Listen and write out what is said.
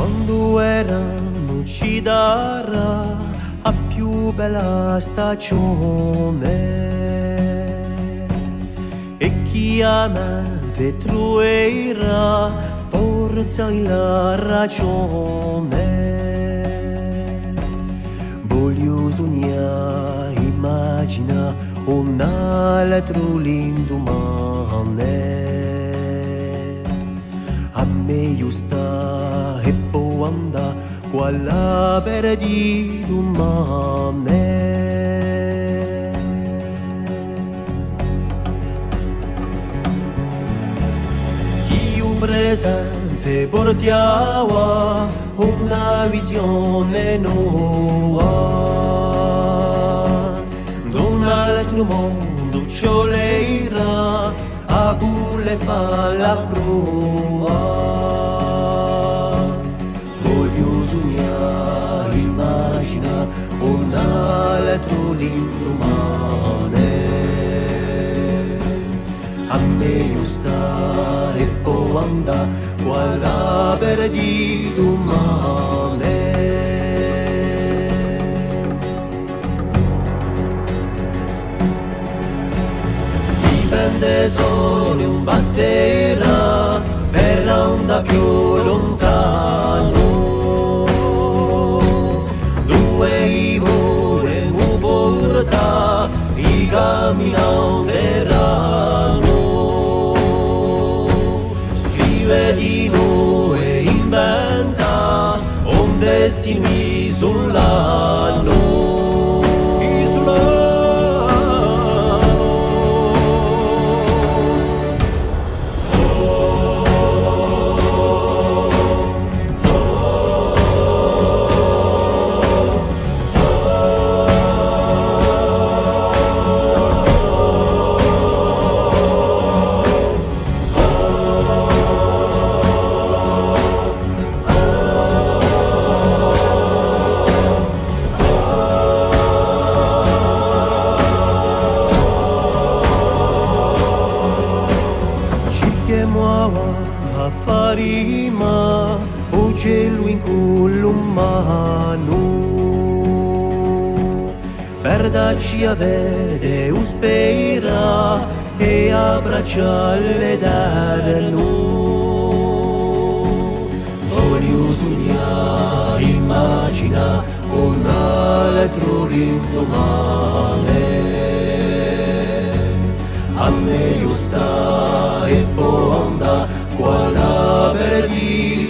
quando erano ci darà la più bella stagione e chi a mente troverà forza e la ragione. Voglio sognare, immagina un altro l'indomani. A me sta e può andare quella per di domani. Chi un presente portiamo una visione nuova, d'un altro mondo cioleira a bulle fa la prova. Voglio sognare, immagina un altro l'indomani. A me sta e può andare quella per di domani. Dipende solo un basterà per andare più lontano. Due i vorremmo portare i camminanteranno. Scrive di noi e inventa un destino isolano. A farima o cielo in collo umano per darci a vedere o spera e abbracciarle darlo. Voglio sognare, immagina un altro l'indomani. A me sta e può andare quella per di